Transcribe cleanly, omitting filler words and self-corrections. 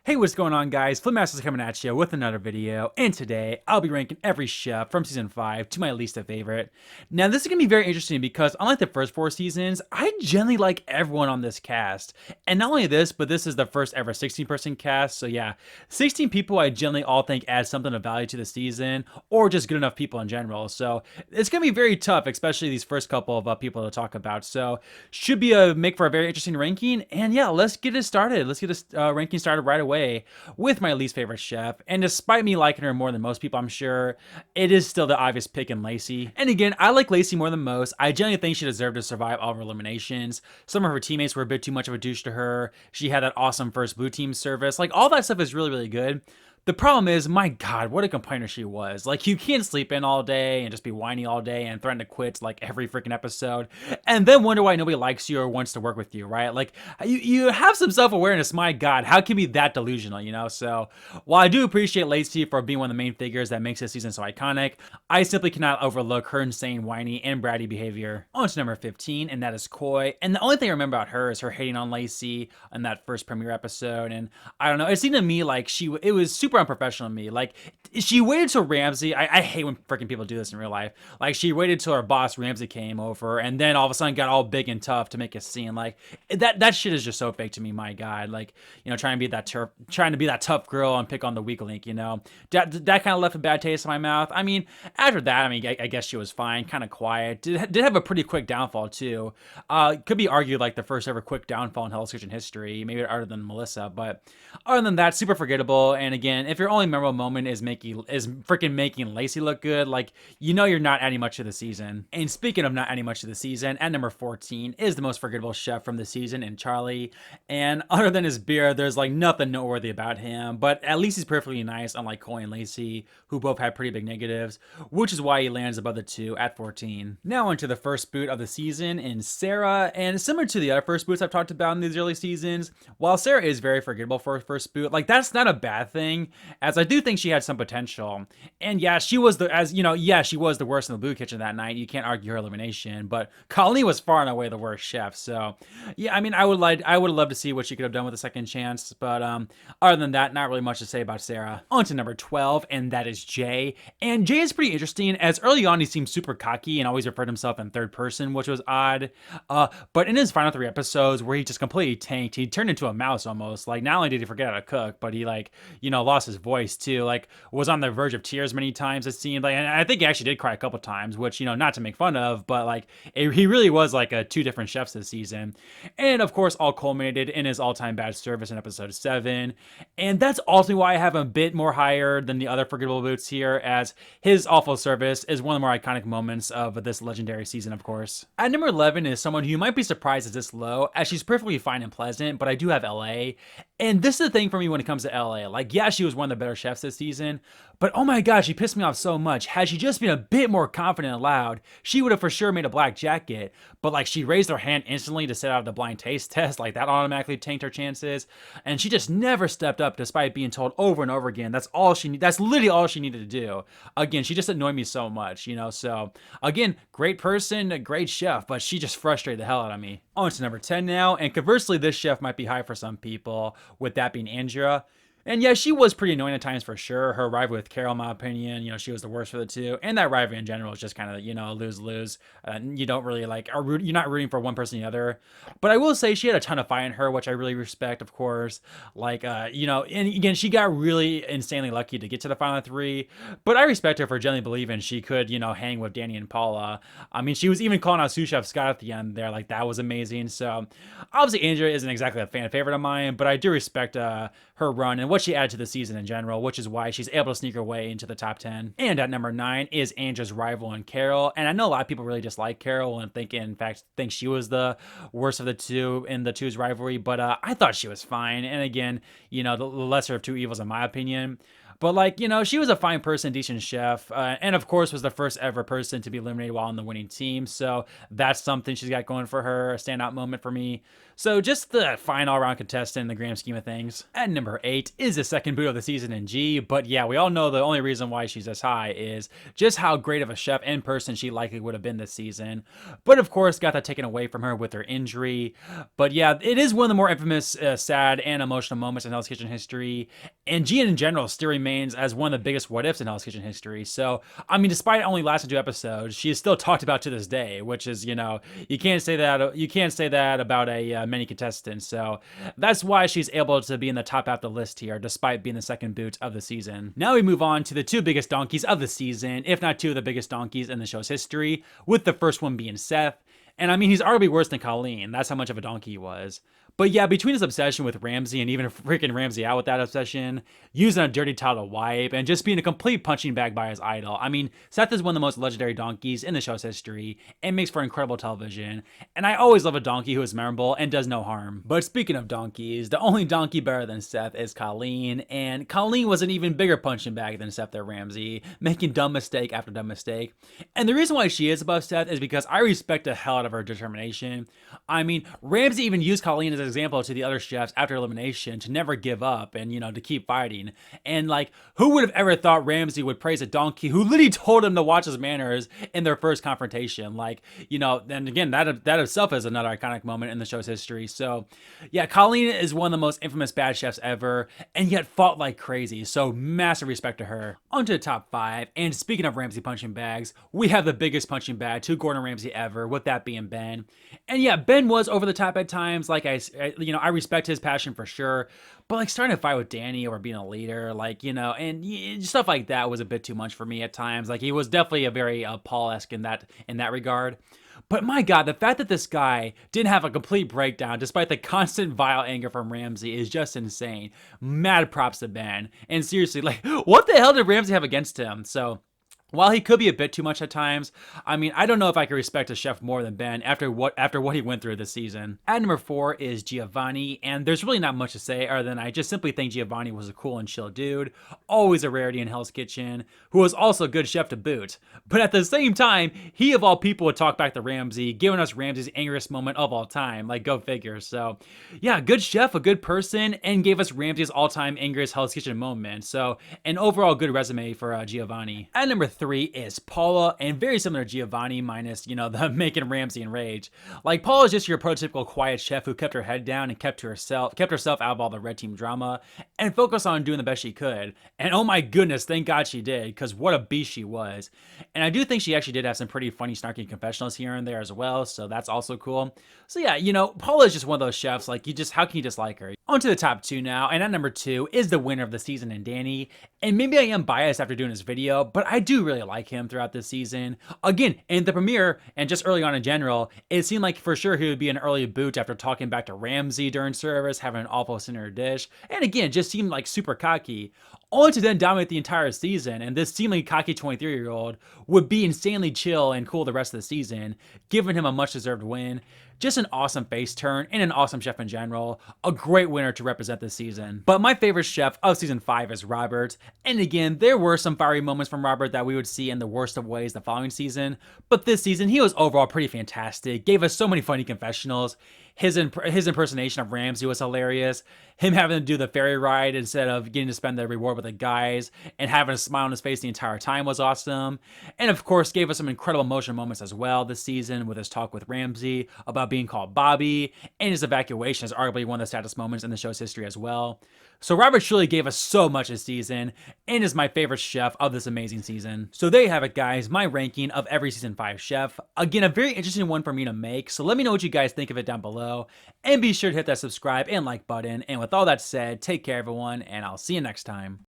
Hey, what's going on, guys? FlynnMasters coming at you with another video, and today I'll be ranking every chef from season 5 to my least favorite. Now, this is going to be very interesting because unlike the first 4 seasons, I generally like everyone on this cast. And not only this, but this is the first ever 16-person cast, so yeah, 16 people I generally all think add something of value to the season, or just good enough people in general. So it's going to be very tough, especially these first couple of people to talk about. So should be make for a very interesting ranking, and yeah, let's get it started. Let's get this ranking started right away with my least favorite chef. And despite me liking her more than most people, I'm sure, it is still the obvious pick in Lacey. And again, I like Lacey more than most. I genuinely think she deserved to survive all of her eliminations. Some of her teammates were a bit too much of a douche to her. She had that awesome first blue team service. Like, all that stuff is really, really good. The problem is, my God, what a complainer she was. Like, you can't sleep in all day and just be whiny all day and threaten to quit like every freaking episode, and then wonder why nobody likes you or wants to work with you, right? Like, you have some self-awareness. My God, how can you be that delusional, you know? So, while I do appreciate Lacey for being one of the main figures that makes this season so iconic, I simply cannot overlook her insane whiny and bratty behavior. On to number 15, and that is Coy. And the only thing I remember about her is her hating on Lacey in that first premiere episode, and I don't know, it seemed to me like it was super unprofessional of me. Like, she waited till Ramsay. I hate when freaking people do this in real life. Like, she waited till her boss Ramsay came over, and then all of a sudden got all big and tough to make a scene. Like, that shit is just so fake to me. My God, like, you know, trying to be that tough girl and pick on the weak link. You know, that kind of left a bad taste in my mouth. I mean, after that, I mean, I guess she was fine, kind of quiet. Did have a pretty quick downfall too. Could be argued like the first ever quick downfall in Hell's Kitchen history, maybe other than Melissa. But other than that, super forgettable. And again, if your only memorable moment is freaking making Lacey look good, like, you know, you're not adding much to the season. And speaking of not adding much to the season, at number 14 is the most forgettable chef from the season in Charlie. And other than his beard, there's like nothing noteworthy about him, but at least he's perfectly nice, unlike Coy and Lacey, who both had pretty big negatives, which is why he lands above the two at 14. Now onto the first boot of the season in Sarah, and similar to the other first boots I've talked about in these early seasons, while Sarah is very forgettable for her first boot, like, that's not a bad thing, as I do think she had some potential. And yeah, she was she was the worst in the blue kitchen that night. You can't argue her elimination, but Colleen was far and away the worst chef. So yeah, I mean, I would have loved to see what she could have done with a second chance, but other than that, not really much to say about Sarah. On to number 12, and that is Jay. And Jay is pretty interesting, as early on he seemed super cocky and always referred to himself in third person, which was odd. But in his final 3 episodes, where he just completely tanked, he turned into a mouse almost. Like, not only did he forget how to cook, but he, like, you know, lost his voice too. Like, was on the verge of tears many times, it seemed like, and I think he actually did cry a couple times, which, you know, not to make fun of, but like, he really was like two different chefs this season. And of course, all culminated in his all-time bad service in episode 7. And that's ultimately why I have him a bit more higher than the other forgettable boots here, as his awful service is one of the more iconic moments of this legendary season, of course. At number 11 is someone who you might be surprised is this low, as she's perfectly fine and pleasant, but I do have LA. And this is the thing for me when it comes to LA. Like, yeah, she was one of the better chefs this season, but oh my God, she pissed me off so much. Had she just been a bit more confident and loud, she would have for sure made a black jacket. But like, she raised her hand instantly to set out the blind taste test. Like, that automatically tanked her chances. And she just never stepped up, despite being told over and over again that's literally all she needed to do. Again, she just annoyed me so much, you know. So again, great person, great chef, but she just frustrated the hell out of me. On to number 10 now, and conversely, this chef might be high for some people, with that being Andrea. And yeah, she was pretty annoying at times for sure. Her rivalry with Carol, in my opinion, you know, she was the worst for the two. And that rivalry in general is just kind of, you know, lose-lose. You don't really like, you're not rooting for one person or the other. But I will say she had a ton of fight in her, which I really respect, of course. Like, you know, and again, she got really insanely lucky to get to the final 3. But I respect her for generally believing she could, you know, hang with Danny and Paula. I mean, she was even calling out sous chef Scott at the end there. Like, that was amazing. So obviously, Andrea isn't exactly a fan favorite of mine, but I do respect her run and what she added to the season in general, which is why she's able to sneak her way into the top 10. And at number 9 is Andrea's rival in Carol. And I know a lot of people really dislike Carol and think she was the worst of the two in the two's rivalry, but I thought she was fine. And again, you know, the lesser of two evils in my opinion. But like, she was a fine person, decent chef, and of course was the first ever person to be eliminated while on the winning team. So that's something she's got going for her, a standout moment for me. So just the fine all-around contestant in the grand scheme of things. At number 8 is the second boot of the season in G, but yeah, we all know the only reason why she's this high is just how great of a chef and person she likely would have been this season. But of course, got that taken away from her with her injury. But yeah, it is one of the more infamous, sad, and emotional moments in Hell's Kitchen history. And G in general still remains as one of the biggest what ifs in Hell's Kitchen history. So, I mean, despite only lasting 2 episodes, she is still talked about to this day, which is, you can't say that about a many contestants. So that's why she's able to be in the top half of the list here, despite being the second boot of the season. Now we move on to the 2 biggest donkeys of the season, if not 2 of the biggest donkeys in the show's history, with the first one being Seth. And I mean, he's arguably worse than Colleen. That's how much of a donkey he was. But yeah, between his obsession with Ramsay and even freaking Ramsay out with that obsession, using a dirty towel to wipe, and just being a complete punching bag by his idol. I mean, Seth is one of the most legendary donkeys in the show's history and makes for incredible television. And I always love a donkey who is memorable and does no harm. But speaking of donkeys, the only donkey better than Seth is Colleen. And Colleen was an even bigger punching bag than Seth or Ramsay, making dumb mistake after dumb mistake. And the reason why she is above Seth is because I respect the hell out of her determination. I mean, Ramsay even used Colleen as an example to the other chefs after elimination to never give up and, to keep fighting. And like, who would have ever thought Ramsay would praise a donkey who literally told him to watch his manners in their first confrontation? Like, and again, that itself is another iconic moment in the show's history. So yeah, Colleen is one of the most infamous bad chefs ever, and yet fought like crazy. So massive respect to her. On to the top 5. And speaking of Ramsay punching bags, we have the biggest punching bag to Gordon Ramsay ever, with that being Ben. And yeah, Ben was over the top at times. Like I respect his passion for sure, but like starting a fight with Danny over being a leader, like, and stuff like that was a bit too much for me at times. Like he was definitely a very Paul-esque in that regard. But my God, the fact that this guy didn't have a complete breakdown despite the constant vile anger from Ramsay is just insane. Mad props to Ben. And seriously, like, what the hell did Ramsay have against him? So while he could be a bit too much at times, I mean, I don't know if I could respect a chef more than Ben after what he went through this season. At number 4 is Giovanni, and there's really not much to say other than I just simply think Giovanni was a cool and chill dude, always a rarity in Hell's Kitchen, who was also a good chef to boot. But at the same time, he of all people would talk back to Ramsay, giving us Ramsay's angriest moment of all time. Like, go figure. So yeah, good chef, a good person, and gave us Ramsay's all-time angriest Hell's Kitchen moment. So an overall good resume for Giovanni. At number 3 is Paula, and very similar to Giovanni minus, the making Ramsay enrage. Like, Paula is just your prototypical quiet chef who kept her head down and kept herself out of all the red team drama and focused on doing the best she could. And oh my goodness, thank God she did, because what a beast she was. And I do think she actually did have some pretty funny, snarky confessionals here and there as well, so that's also cool. So yeah, Paula is just one of those chefs, like, how can you dislike her? On to the top 2 now, and at number 2 is the winner of the season in Danny. And maybe I am biased after doing this video, but I do really like him throughout this season. Again, in the premiere, and just early on in general, it seemed like for sure he would be an early boot after talking back to Ramsay during service, having an awful center dish, and again, just seemed like super cocky, only to then dominate the entire season, and this seemingly cocky 23-year-old would be insanely chill and cool the rest of the season, giving him a much-deserved win. Just an awesome face turn and an awesome chef in general. A great winner to represent this season. But my favorite chef of season 5 is Robert. And again, there were some fiery moments from Robert that we would see in the worst of ways the following season. But this season, he was overall pretty fantastic. Gave us so many funny confessionals. His impersonation of Ramsay was hilarious. Him having to do the ferry ride instead of getting to spend the reward with the guys and having a smile on his face the entire time was awesome. And of course, gave us some incredible emotional moments as well this season with his talk with Ramsay about being called Bobby, and his evacuation is arguably one of the saddest moments in the show's history as well. So Robert truly gave us so much this season and is my favorite chef of this amazing season. So there you have it, guys, my ranking of every season 5 chef. Again, a very interesting one for me to make, so let me know what you guys think of it down below, and be sure to hit that subscribe and like button. And with all that said, take care everyone, and I'll see you next time.